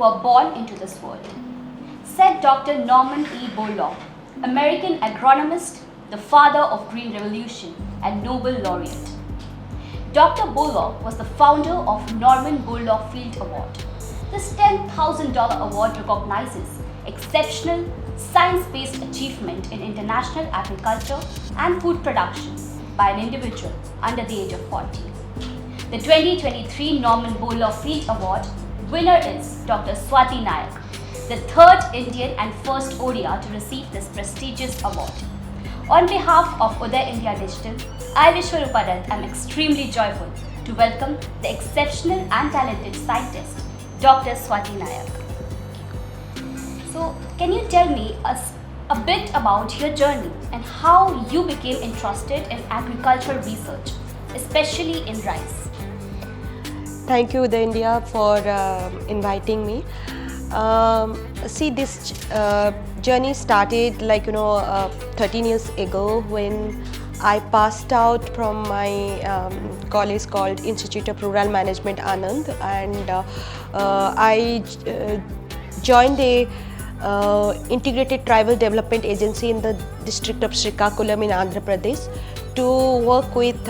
who are born into this world, said Dr. Norman E. Borlaug, American agronomist, the father of Green Revolution and Nobel laureate. Dr. Borlaug was the founder of Norman Borlaug Field Award. This $10,000 award recognizes exceptional science-based achievement in international agriculture and food production by an individual under the age of 40. The 2023 Norman Borlaug Field Award winner is Dr. Swati Nayak, the third Indian and first ODA to receive this prestigious award. On behalf of Uday India Digital, I Vishwarupa Dutt am extremely joyful to welcome the exceptional and talented scientist, Dr. Swati Nayak. So, can you tell me a bit about your journey and how you became interested in agricultural research, especially in rice? Thank you, Uday India, for inviting me. See, this journey started 13 years ago when I passed out from my college called Institute of Rural Management Anand, and I joined a integrated tribal development agency in the district of Srikakulam in Andhra Pradesh to work with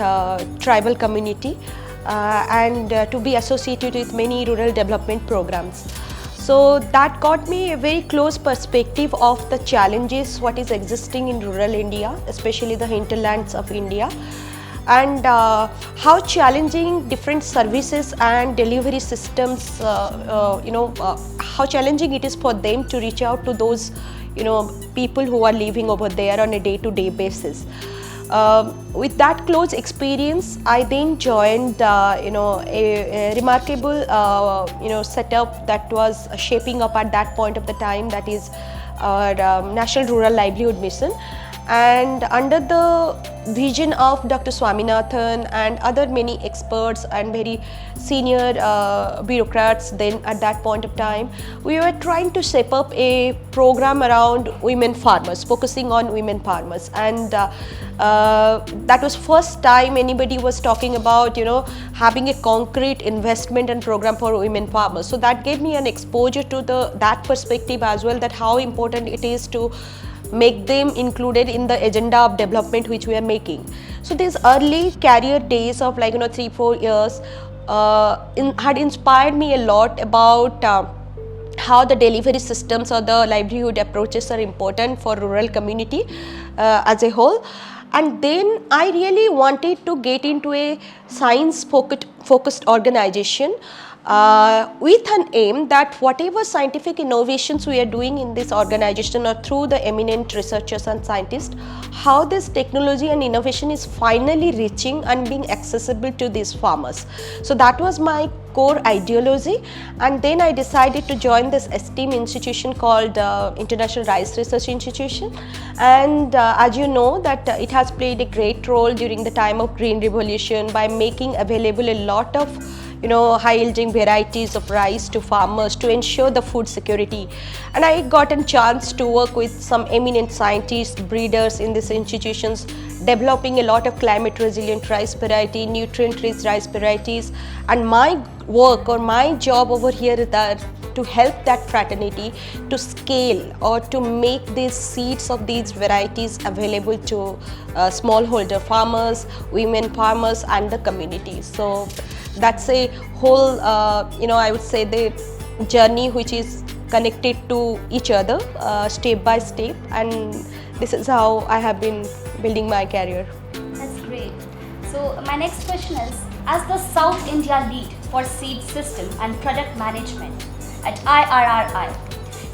tribal community and to be associated with many rural development programs. So that got me a very close perspective of the challenges what is existing in rural India, especially the hinterlands of India, and how challenging different services and delivery systems, how challenging it is for them to reach out to those, people who are living over there on a day-to-day basis. With that close experience, I then joined, a remarkable, setup that was shaping up at that point of the time, that is our National Rural Livelihood Mission. And under the vision of Dr. Swaminathan and other many experts and very senior bureaucrats then at that point of time, we were trying to shape up a program around women farmers, focusing on women farmers. And that was first time anybody was talking about, having a concrete investment and program for women farmers. So that gave me an exposure to that perspective as well, that how important it is to make them included in the agenda of development which we are making. So these early career days of 3-4 years had inspired me a lot about how the delivery systems or the livelihood approaches are important for rural community as a whole. And then I really wanted to get into a science focused organization with an aim that whatever scientific innovations we are doing in this organization or through the eminent researchers and scientists, how this technology and innovation is finally reaching and being accessible to these farmers. So that was my core ideology, and then I decided to join this esteemed institution called International Rice Research Institution. And as you know that it has played a great role during the time of Green Revolution by making available a lot of high yielding varieties of rice to farmers to ensure the food security. And I got a chance to work with some eminent scientists, breeders in these institutions, developing a lot of climate resilient rice variety, nutrient rich rice varieties. And my work or my job over here is that to help that fraternity to scale or to make these seeds of these varieties available to smallholder farmers, women farmers and the community. So that's a whole, I would say the journey which is connected to each other step by step, and this is how I have been building my career. That's great. So my next question is, as the South India lead for seed system and product management at IRRI,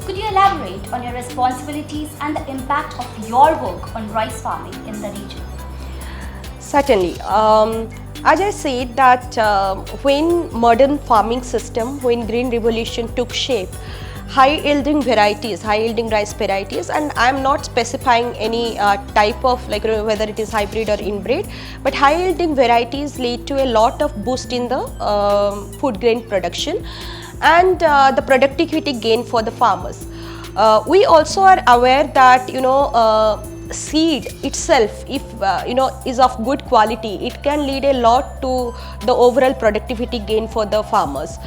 could you elaborate on your responsibilities and the impact of your work on rice farming in the region? Certainly. As I said that when modern farming system, when Green Revolution took shape, high yielding varieties, high yielding rice varieties, and I am not specifying any type of whether it is hybrid or inbred, but high yielding varieties lead to a lot of boost in the food grain production and the productivity gain for the farmers. We also are aware that seed itself, if is of good quality, it can lead a lot to the overall productivity gain for the farmers.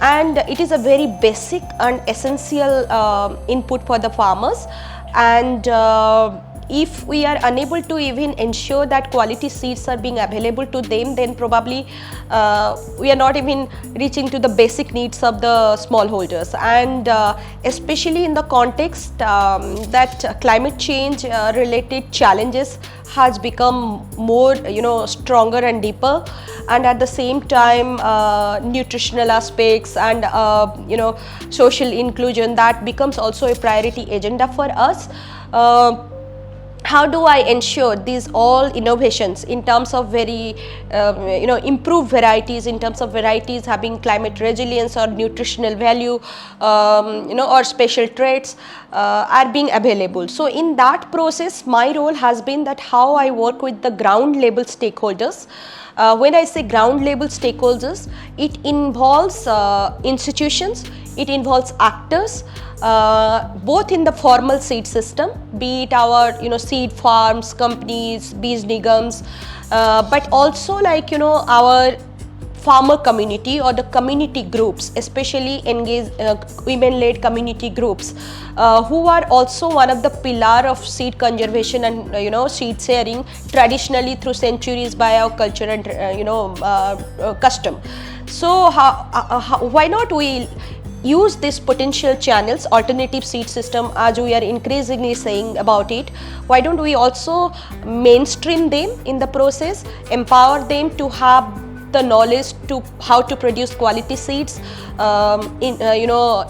And it is a very basic and essential input for the farmers. And if we are unable to even ensure that quality seeds are being available to them, then probably we are not even reaching to the basic needs of the smallholders. And especially in the context that climate change related challenges has become more stronger and deeper, and at the same time nutritional aspects and social inclusion, that becomes also a priority agenda for us. How do I ensure these all innovations in terms of very improved varieties, in terms of varieties having climate resilience or nutritional value, or special traits are being available. So in that process, my role has been that how I work with the ground level stakeholders. When I say ground level stakeholders, it involves institutions, it involves actors, both in the formal seed system, be it our seed farms, companies, bees nigams, but also like our farmer community or the community groups, especially engaged women-led community groups, who are also one of the pillar of seed conservation and seed sharing traditionally through centuries by our culture and custom. So why not we use these potential channels, alternative seed system, as we are increasingly saying about it. Why don't we also mainstream them in the process, empower them to have the knowledge to how to produce quality seeds,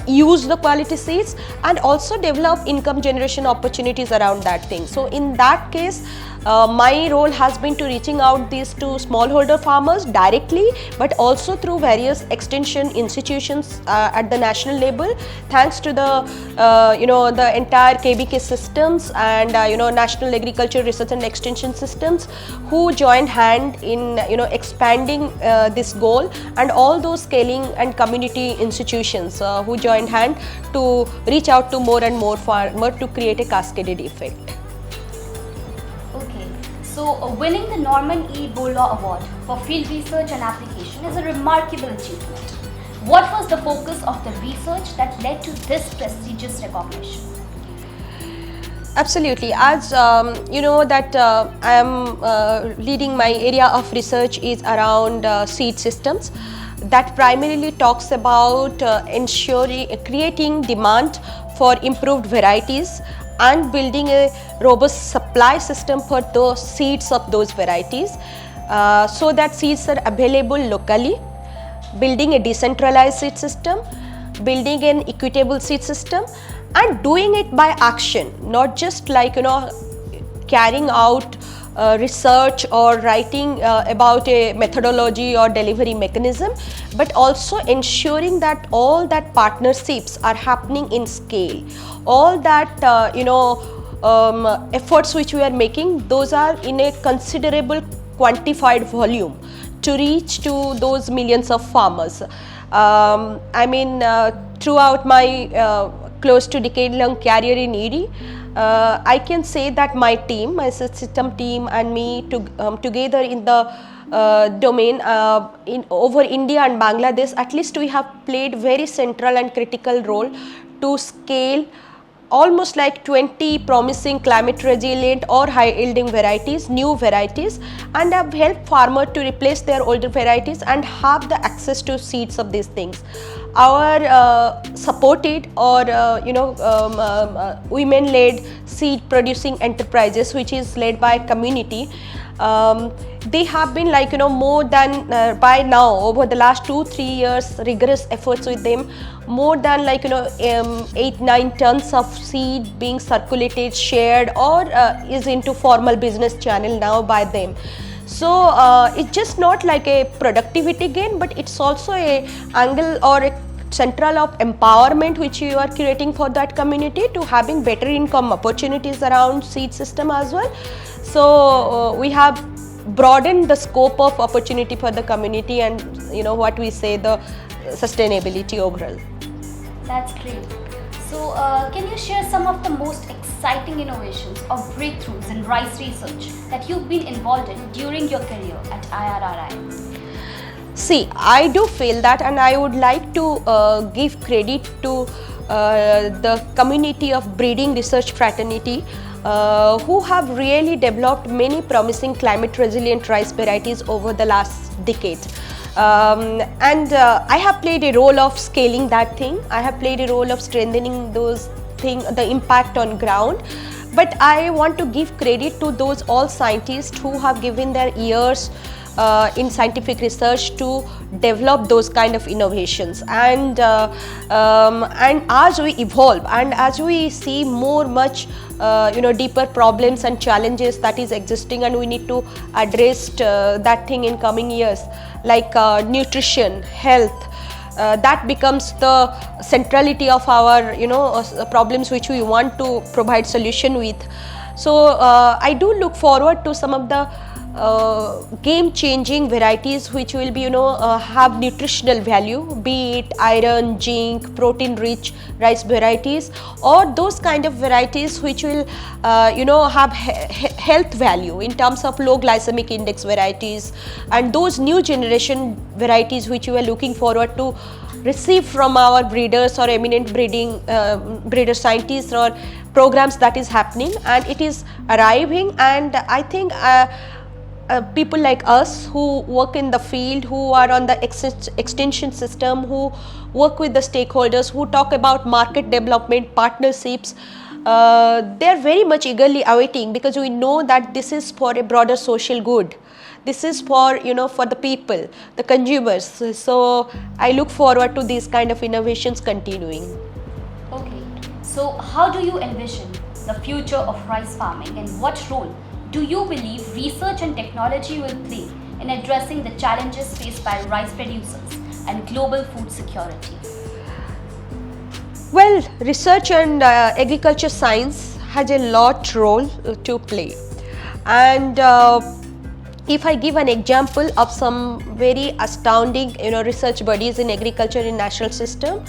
use the quality seeds, and also develop income generation opportunities around that thing. So in that case, my role has been to reaching out these to smallholder farmers directly, but also through various extension institutions at the national level, thanks to the the entire KBK systems and National Agriculture Research and Extension systems, who joined hand in expanding this goal, and all those scaling and community institutions who joined hand to reach out to more and more farmers to create a cascaded effect. So, winning the Norman E. Borlaug Award for Field Research and Application is a remarkable achievement. What was the focus of the research that led to this prestigious recognition? Absolutely. As you know that I am leading, my area of research is around seed systems, that primarily talks about creating demand for improved varieties and building a robust supply system for those seeds of those varieties, so that seeds are available locally, building a decentralized seed system, building an equitable seed system, and doing it by action, not just like carrying out research or writing about a methodology or delivery mechanism, but also ensuring that all that partnerships are happening in scale. All that efforts which we are making, those are in a considerable quantified volume to reach to those millions of farmers. Throughout my close to decade-long career in ED, I can say that my team, my system team, and me together in the domain over India and Bangladesh, at least we have played very central and critical role to scale almost like 20 promising climate resilient or high yielding varieties, new varieties, and have helped farmers to replace their older varieties and have the access to seeds of these things. Our supported or women led seed producing enterprises, which is led by community, they have been like more than by now over the last 2-3 years rigorous efforts with them, more than like 8-9 tons of seed being circulated, shared, or is into formal business channel now by them. So it's just not like a productivity gain, but it's also a angle or a central of empowerment which you are creating for that community to having better income opportunities around seed system as well. So we have broadened the scope of opportunity for the community and what we say, the sustainability overall. That's great. So, can you share some of the most exciting innovations or breakthroughs in rice research that you've been involved in during your career at IRRI? See, I do feel that, and I would like to give credit to the community of breeding research fraternity who have really developed many promising climate resilient rice varieties over the last decade. And I have played a role of scaling that thing. I have played a role of strengthening those things, the impact on ground. But I want to give credit to those all scientists who have given their years in scientific research to develop those kind of innovations. And as we evolve and as we see much deeper problems and challenges that is existing, and we need to address that thing in coming years, like nutrition, health. That becomes the centrality of our problems which we want to provide solution with. So I do look forward to some of the game changing varieties which will be have nutritional value, be it iron, zinc, protein rich rice varieties, or those kind of varieties which will have health value in terms of low glycemic index varieties, and those new generation varieties which we are looking forward to receive from our breeders or eminent breeder scientists or programs that is happening, and it is arriving. And I think people like us who work in the field, who are on the extension system, who work with the stakeholders, who talk about market development, partnerships, they are very much eagerly awaiting, because we know that this is for a broader social good. This is for for the people, the consumers. So I look forward to these kind of innovations continuing. Okay, so how do you envision the future of rice farming, and what role do you believe research and technology will play in addressing the challenges faced by rice producers and global food security? Well, research and agriculture science has a lot role to play, and if I give an example of some very astounding research bodies in agriculture in national system,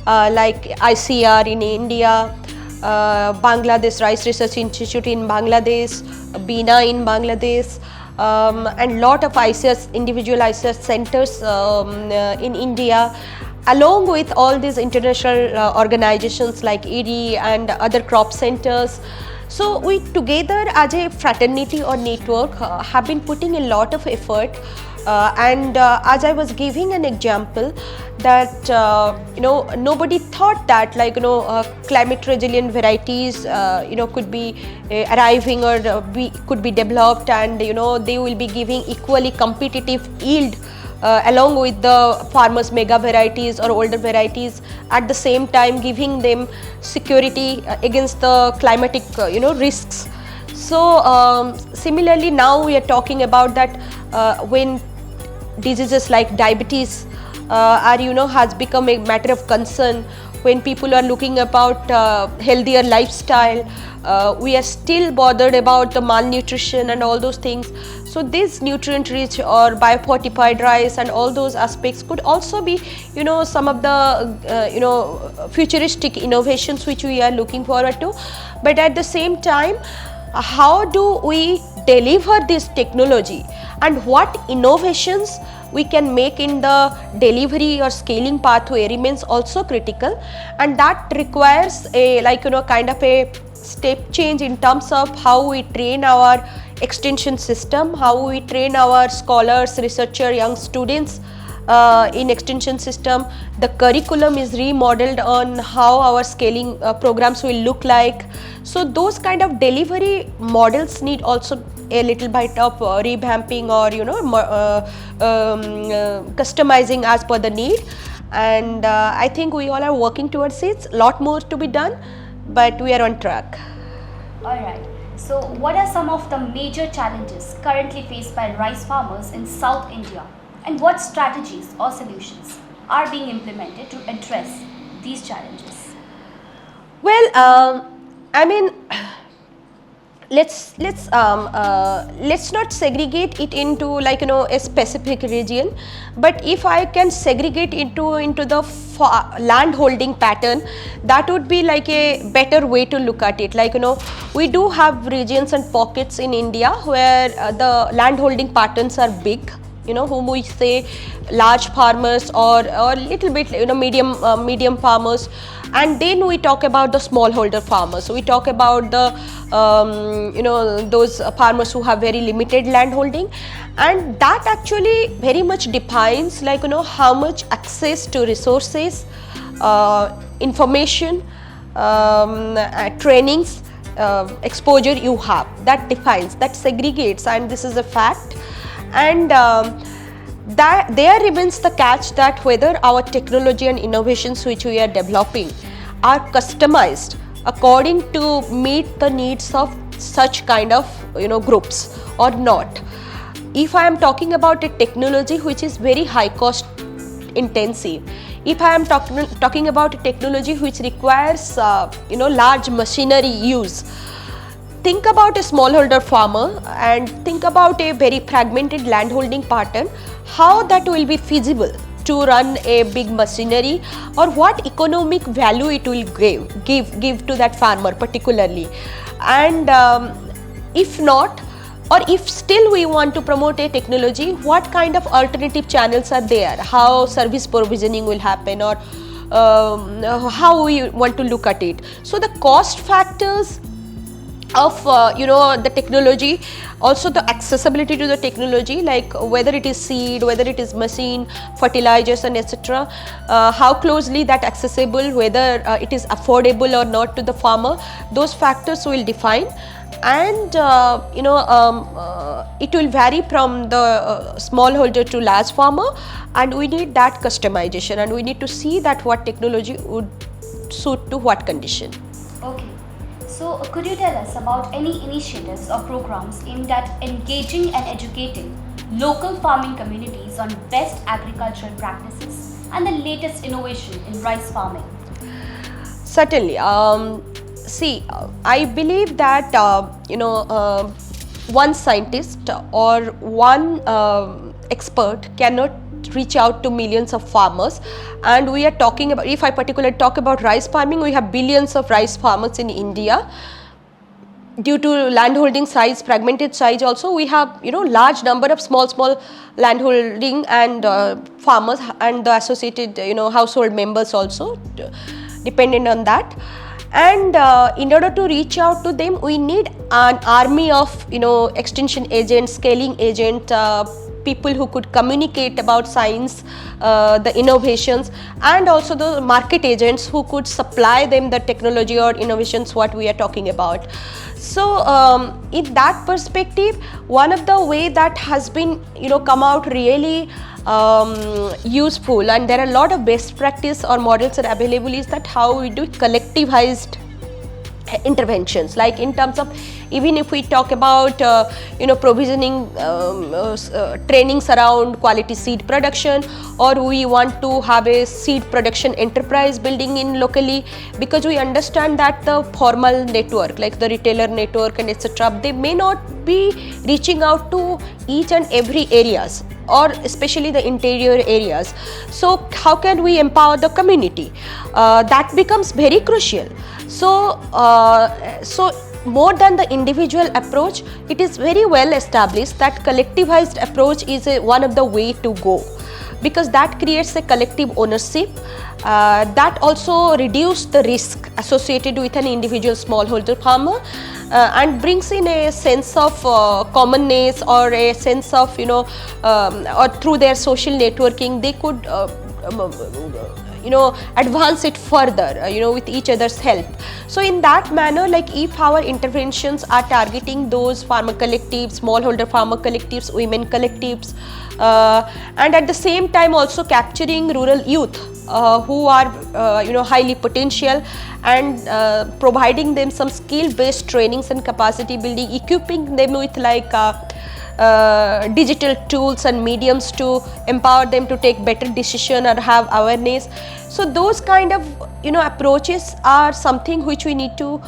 like ICR in India, Bangladesh Rice Research Institute in Bangladesh, Bina in Bangladesh, and lot of ICS, individual ICS centers in India, along with all these international organizations like ED and other crop centers. So we together as a fraternity or network have been putting a lot of effort, and as I was giving an example that nobody thought that climate resilient varieties could be arriving or could be developed, and they will be giving equally competitive yield along with the farmers mega varieties or older varieties, at the same time giving them security against the climatic risks. So similarly, now we are talking about that when diseases like diabetes are has become a matter of concern, when people are looking about healthier lifestyle, we are still bothered about the malnutrition and all those things. So this nutrient rich or biofortified rice and all those aspects could also be some of the futuristic innovations which we are looking forward to. But at the same time, how do we deliver this technology, and what innovations we can make in the delivery or scaling pathway remains also critical, and that requires a kind of a step change in terms of how we train our extension system, how we train our scholars, researcher, young students in extension system. The curriculum is remodeled on how our scaling programs will look like. So those kind of delivery models need also a little bit of revamping or customizing as per the need, and I think we all are working towards it. A lot more to be done, but we are on track. Alright, so what are some of the major challenges currently faced by rice farmers in South India, and what strategies or solutions are being implemented to address these challenges? Well, I mean, let's not segregate it into like a specific region, but if I can segregate into the land holding pattern, that would be like a better way to look at it. Like we do have regions and pockets in India where the land holding patterns are big, whom we say large farmers or little bit medium farmers, and then we talk about the smallholder farmers. So we talk about the those farmers who have very limited land holding, and that actually very much defines like how much access to resources, information, trainings, exposure you have. That defines, that segregates, and this is a fact. And that there remains the catch that whether our technology and innovations which we are developing are customized according to meet the needs of such kind of groups or not. If I am talking about a technology which is very high cost intensive, if I am talking about a technology which requires large machinery use, think about a smallholder farmer and think about a very fragmented landholding pattern, how that will be feasible to run a big machinery, or what economic value it will give to that farmer particularly. And if not, or if still we want to promote a technology, what kind of alternative channels are there, how service provisioning will happen, or how we want to look at it. So the cost factors of the technology, also the accessibility to the technology, like whether it is seed, whether it is machine, fertilizers and etc., how closely that accessible, whether it is affordable or not to the farmer, those factors will define. And it will vary from the smallholder to large farmer, and we need that customization, and we need to see that what technology would suit to what condition. Okay. So, could you tell us about any initiatives or programs aimed at engaging and educating local farming communities on best agricultural practices and the latest innovation in rice farming? Certainly. See, I believe that one scientist or one expert cannot reach out to millions of farmers, and we are talking about, if I particularly talk about rice farming, we have billions of rice farmers in India. Due to landholding size, fragmented size also, we have large number of small landholding and farmers and the associated household members also dependent on that. And in order to reach out to them, we need an army of extension agents, scaling agent, people who could communicate about science, the innovations, and also the market agents who could supply them the technology or innovations what we are talking about. So in that perspective, one of the way that has been come out really useful, and there are a lot of best practice or models are available, is that how we do collectivized interventions, like in terms of, even if we talk about provisioning trainings around quality seed production, or we want to have a seed production enterprise building in locally, because we understand that the formal network like the retailer network and etc., they may not be reaching out to each and every areas, or especially the interior areas. So how can we empower the community? That becomes very crucial. So more than the individual approach, it is very well established that collectivized approach is one of the way to go, because that creates a collective ownership, that also reduces the risk associated with an individual smallholder farmer, and brings in a sense of commonness, or a sense of or through their social networking they could advance it further with each other's help. So in that manner, like if our interventions are targeting those farmer collectives, smallholder farmer collectives, women collectives, and at the same time also capturing rural youth who are highly potential, and providing them some skill based trainings and capacity building, equipping them with like digital tools and mediums to empower them to take better decision or have awareness. So those kind of approaches are something which we need to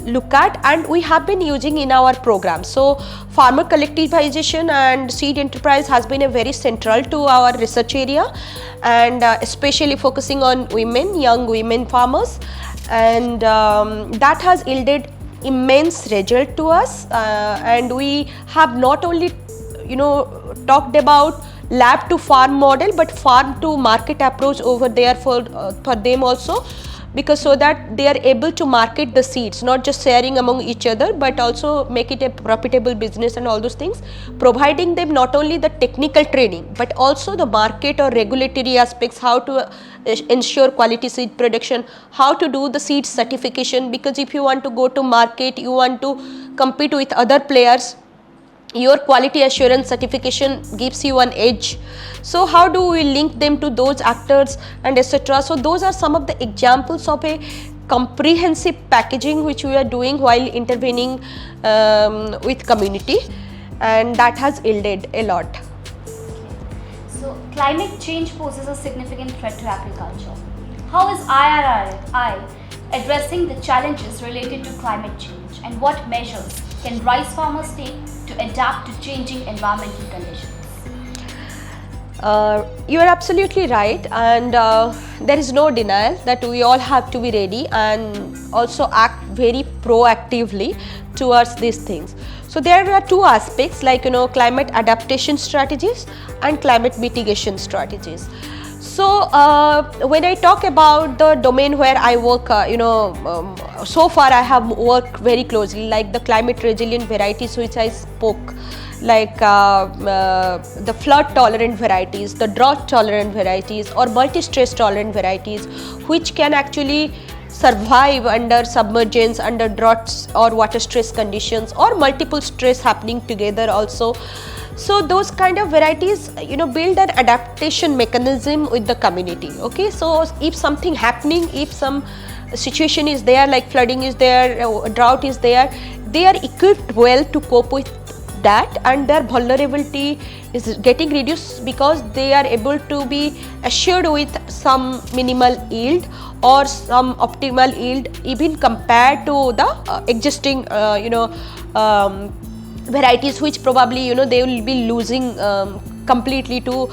look at and we have been using in our program. So farmer collectivization and seed enterprise has been a very central to our research area, and especially focusing on women, young women farmers, and that has yielded immense result to us, and we have not only talked about lab to farm model but farm to market approach over there for them also, because so that they are able to market the seeds, not just sharing among each other but also make it a profitable business and all those things, providing them not only the technical training but also the market or regulatory aspects, how to ensure quality seed production, how to do the seed certification, because if you want to go to market, you want to compete with other players, your quality assurance certification gives you an edge. So how do we link them to those actors and etc. So those are some of the examples of a comprehensive packaging which we are doing while intervening with community, and that has yielded a lot. So climate change poses a significant threat to agriculture. How is IRRI addressing the challenges related to climate change, and what measures can rice farmers take to adapt to changing environmental conditions? You are absolutely right, and there is no denial that we all have to be ready and also act very proactively towards these things. So there are two aspects, like climate adaptation strategies and climate mitigation strategies. So when I talk about the domain where I work, so far I have worked very closely, like the climate resilient varieties which I spoke, like the flood tolerant varieties, the drought tolerant varieties, or multi-stress tolerant varieties, which can actually survive under submergence, under droughts or water stress conditions, or multiple stress happening together also. So those kind of varieties build an adaptation mechanism with the community. Okay, so if something happening, if some situation is there, like flooding is there, drought is there, they are equipped well to cope with that, and their vulnerability is getting reduced because they are able to be assured with some minimal yield or some optimal yield even compared to the existing varieties, which probably they will be losing completely to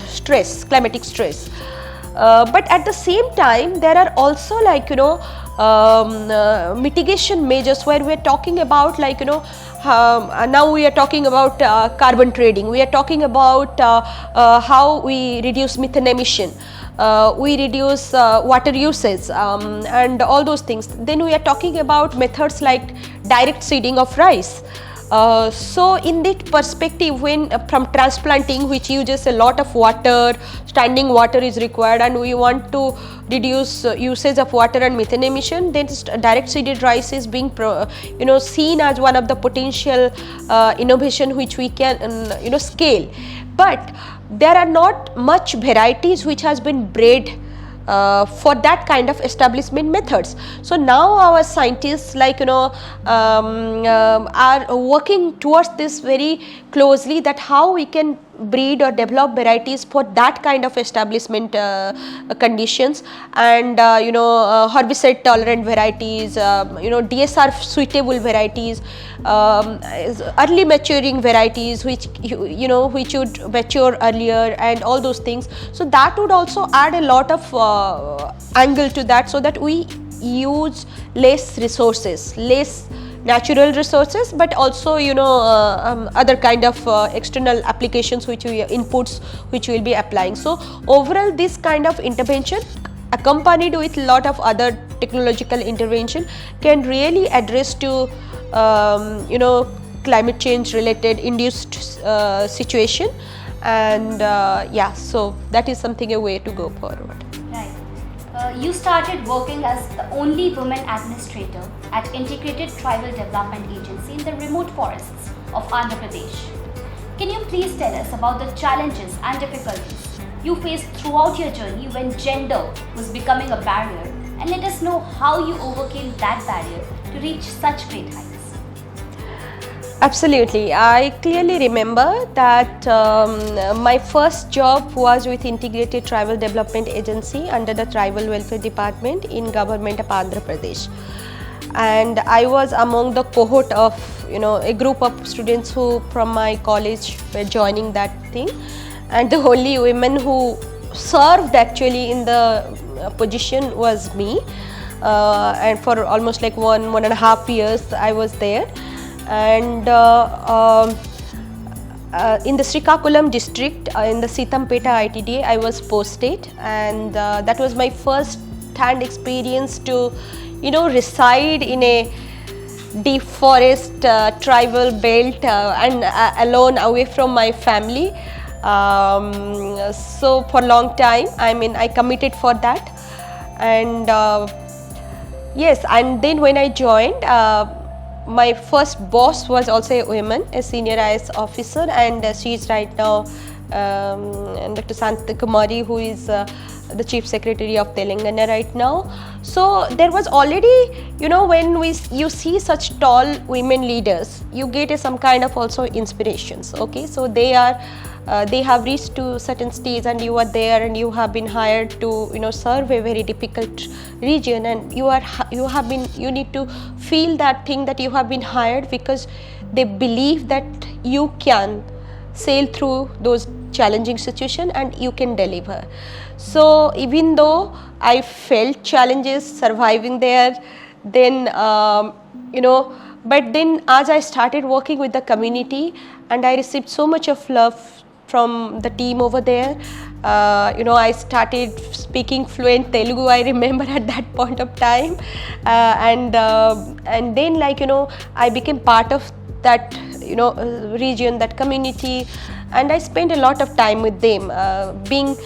stress, climatic stress. But at the same time there are also mitigation measures where we are talking about now we are talking about carbon trading, we are talking about how we reduce methane emission, we reduce water usage and all those things. Then we are talking about methods like direct seeding of rice. So in that perspective, when from transplanting, which uses a lot of water, standing water is required, and we want to reduce usage of water and methane emission, then direct seeded rice is being seen as one of the potential innovation which we can scale. But there are not much varieties which has been bred for that kind of establishment methods. So now our scientists are working towards this very closely, that how we can breed or develop varieties for that kind of establishment conditions, and herbicide tolerant varieties, DSR suitable varieties, early maturing varieties which which would mature earlier, and all those things. So that would also add a lot of angle to that, so that we use less resources, less natural resources, but also other kind of external applications which we inputs which we will be applying. So overall this kind of intervention accompanied with a lot of other technological intervention can really address to climate change related induced situation, and so that is something, a way to go forward. You started working as the only woman administrator at Integrated Tribal Development Agency in the remote forests of Andhra Pradesh. Can you please tell us about the challenges and difficulties you faced throughout your journey when gender was becoming a barrier, and let us know how you overcame that barrier to reach such great heights? Absolutely. I clearly remember that my first job was with Integrated Tribal Development Agency under the Tribal Welfare Department in Government of Andhra Pradesh. and I was among the cohort of a group of students who from my college were joining that thing, and the only women who served actually in the position was me, and for almost like 1.5 years I was there. And in the Srikakulam district, in the Sitampeta ITDA, I was posted, and that was my first hand experience to reside in a deep forest tribal belt, and alone away from my family. So for a long time, I committed for that. And yes, and then when I joined, my first boss was also a woman, a senior IAS officer, and she is right now Dr. Santa Kumari, who is the Chief Secretary of Telangana right now. So there was already, when you see such tall women leaders, you get some kind of also inspirations. Okay, so they have reached to certain stage, and you are there, and you have been hired to serve a very difficult region, and you need to feel that thing that you have been hired because they believe that you can sail through those challenging situations and you can deliver. So even though I felt challenges surviving there, then but then as I started working with the community, and I received so much of love from the team over there. I started speaking fluent Telugu, I remember at that point of time, and then I became part of that region, that community, and I spent a lot of time with them, being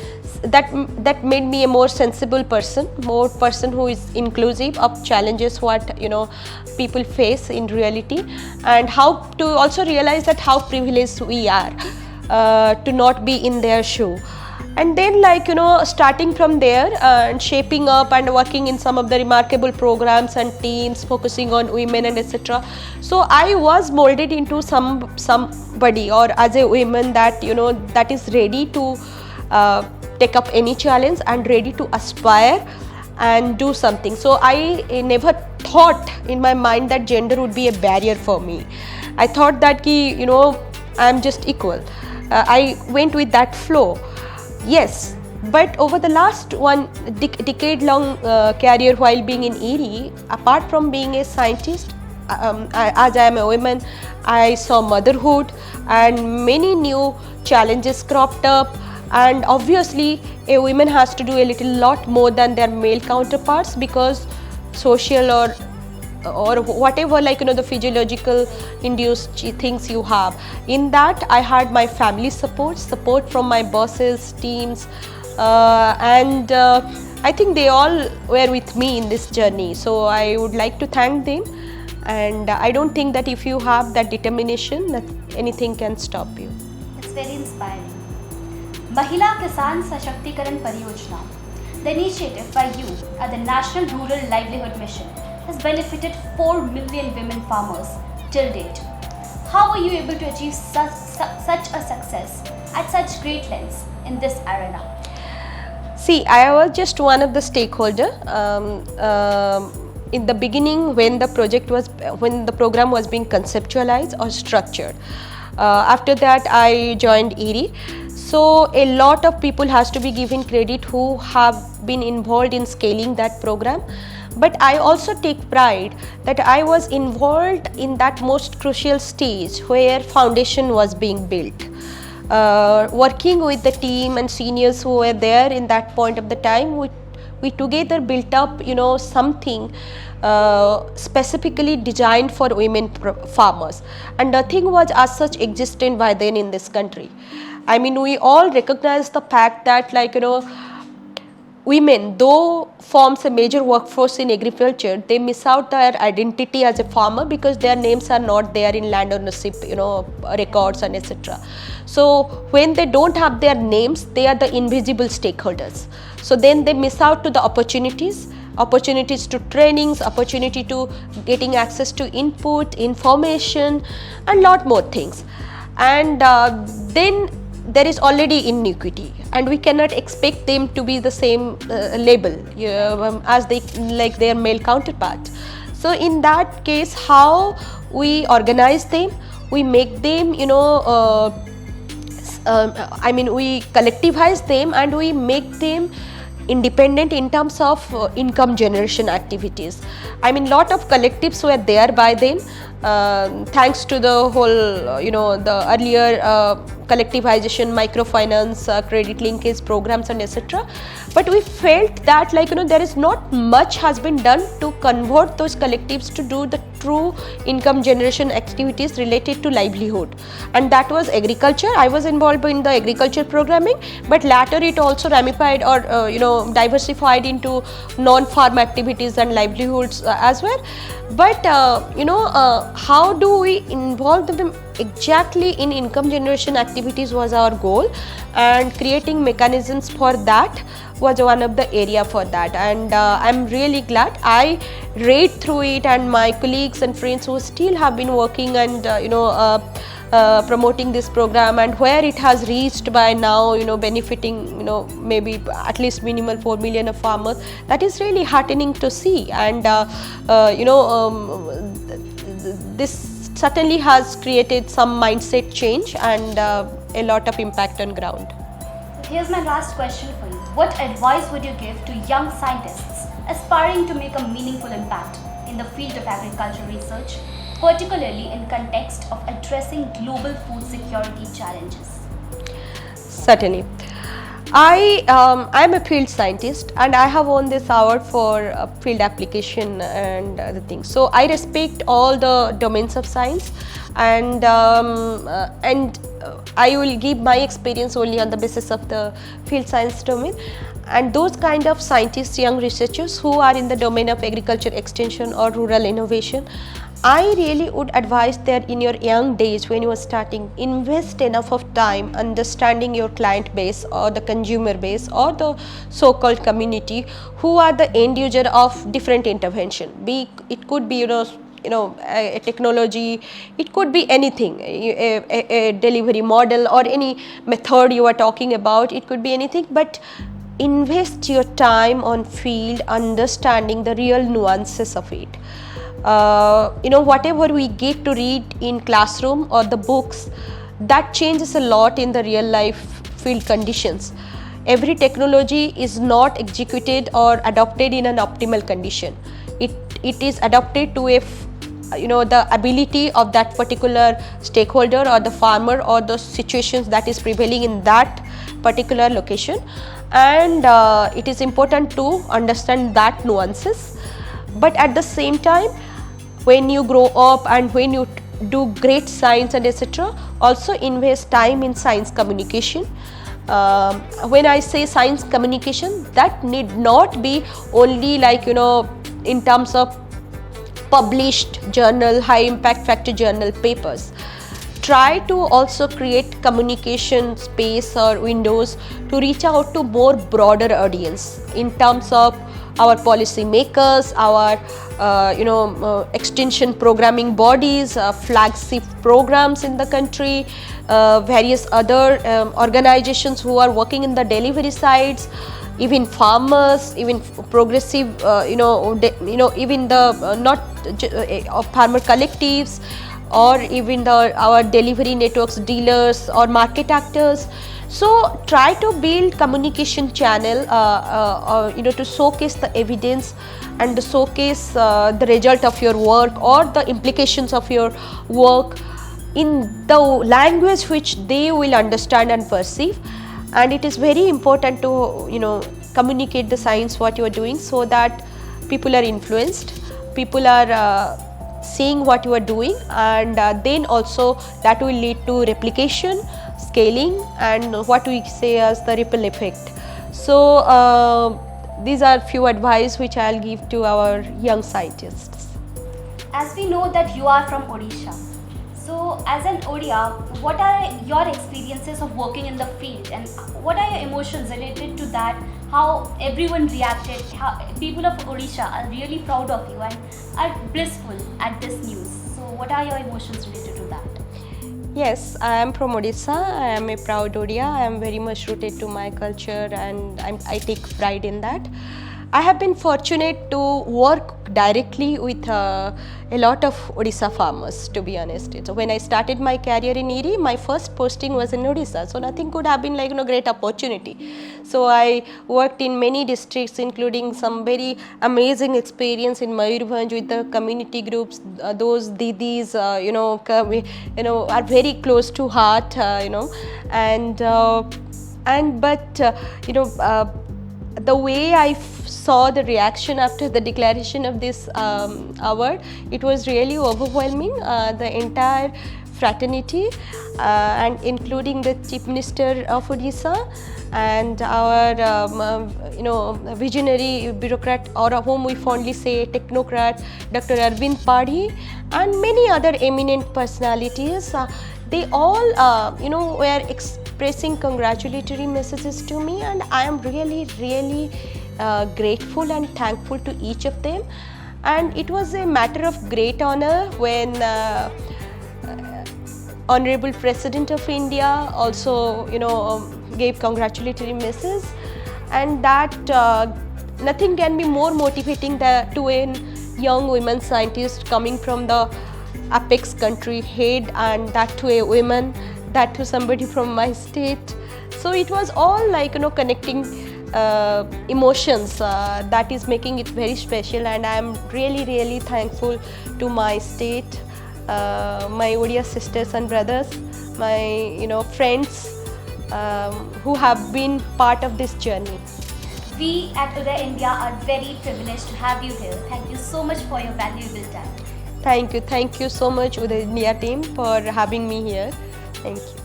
that made me a more sensible person, more person who is inclusive of challenges what people face in reality, and how to also realize that how privileged we are to not be in their shoe. And then starting from there and shaping up and working in some of the remarkable programs and teams focusing on women and etc. So I was molded into somebody, or as a woman that that is ready to take up any challenge and ready to aspire and do something. So I never thought in my mind that gender would be a barrier for me. I thought that I am just equal. I went with that flow. Yes, but over the last decade long career while being in ERI, apart from being a scientist, as I am a woman, I saw motherhood and many new challenges cropped up, and obviously a woman has to do a lot more than their male counterparts, because social or whatever the physiological induced things you have. In that I had my family support from my bosses, teams, and I think they all were with me in this journey. So I would like to thank them, and I don't think that if you have that determination that anything can stop you. It's very inspiring. Mahila Kisan Sashakticaran Pariyojana, the initiative by you at the National Rural Livelihood Mission, has benefited 4 million women farmers till date. How were you able to achieve such a success at such great lengths in this arena? See, I was just one of the stakeholders. In the beginning, when the program was being conceptualized or structured. After that, I joined ERI. So a lot of people has to be given credit who have been involved in scaling that program. But I also take pride that I was involved in that most crucial stage where foundation was being built. Working with the team and seniors who were there in that point of the time, we together built up something specifically designed for women farmers, and nothing was as such existent by then in this country. I mean, we all recognize the fact that women, though forms a major workforce in agriculture, they miss out their identity as a farmer because their names are not there in land ownership, records and etc. So when they don't have their names, they are the invisible stakeholders. So then they miss out to the opportunities to trainings, opportunity to getting access to input, information, and lot more things. And then there is already inequity, and we cannot expect them to be the same label as they like their male counterpart. So in that case, how we organize them, we make them, we collectivize them and we make them independent in terms of income generation activities. I mean, lot of collectives were there by then, thanks to the whole, the earlier collectivization, microfinance, credit linkage programs and etc. But we felt that there is not much has been done to convert those collectives to do the true income generation activities related to livelihood, and that was agriculture. I was involved in the agriculture programming, but later it also ramified or diversified into non-farm activities and livelihoods as well. But how do we involve them exactly in income generation activities was our goal, and creating mechanisms for that was one of the area for that. And I'm really glad I read through it, and my colleagues and friends who still have been working and promoting this program, and where it has reached by now, benefiting maybe at least minimal 4 million of farmers. That is really heartening to see, and this certainly has created some mindset change and a lot of impact on ground. Here's my last question for you. What advice would you give to young scientists aspiring to make a meaningful impact in the field of agricultural research, particularly in context of addressing global food security challenges? Certainly. I'm a field scientist, and I have won this award for field application and other things. So I respect all the domains of science, and I will give my experience only on the basis of the field science domain. And those kind of scientists, young researchers who are in the domain of agriculture extension or rural innovation, I really would advise that in your young days, when you are starting, invest enough of time understanding your client base or the consumer base or the so-called community who are the end user of different intervention. It could be a technology, it could be anything, a delivery model or any method you are talking about, it could be anything, but invest your time on field understanding the real nuances of it. Whatever we get to read in classroom or the books, that changes a lot in the real life field conditions. Every technology is not executed or adopted in an optimal condition. It is adopted to the ability of that particular stakeholder or the farmer or the situations that is prevailing in that particular location, and it is important to understand that nuances. But at the same time, when you grow up and when you do great science and etc., also invest time in science communication. When I say science communication, that need not be only in terms of published journal, high impact factor journal papers. Try to also create communication space or windows to reach out to more broader audience in terms of our policy makers, our extension programming bodies, flagship programs in the country, various other organizations who are working in the delivery sides, even farmers, even progressive, even the not farmer collectives, or even our delivery networks, dealers or market actors. So try to build communication channel to showcase the evidence and to showcase the result of your work or the implications of your work in the language which they will understand and perceive. And it is very important to communicate the science what you are doing, so that people are influenced, people are seeing what you are doing, and then also that will lead to replication, scaling, and what we say as the ripple effect. So these are few advice which I'll give to our young scientists. As we know that you are from Odisha, so as an Odia, what are your experiences of working in the field, and what are your emotions related to that? How everyone reacted, how people of Odisha are really proud of you and are blissful at this news. So what are your emotions related to that? Yes, I am from Odisha. I am a proud Odia. I am very much rooted to my culture, and I take pride in that. I have been fortunate to work directly with a lot of Odisha farmers, to be honest. So when I started my career in ERI, my first posting was in Odisha, so nothing could have been like great opportunity. So I worked in many districts, including some very amazing experience in Mayurbhanj with the community groups. Those didis, are very close to heart, the way I saw the reaction after the declaration of this award, it was really overwhelming. The entire fraternity, and including the Chief Minister of Odisha and our visionary bureaucrat, or whom we fondly say technocrat, Dr. Arvind Padhi, and many other eminent personalities. They all were expressing congratulatory messages to me, and I am really grateful and thankful to each of them. And it was a matter of great honor when Honorable President of India also gave congratulatory message, and that nothing can be more motivating to a young women scientist coming from the apex country head, and that to a woman, that to somebody from my state. So it was all like connecting emotions that is making it very special, and I am really thankful to my state, my Odia sisters and brothers, my friends who have been part of this journey. We at Uday India are very privileged to have you here. Thank you so much for your valuable time. Thank you so much, Uday India team, for having me here. Thank you.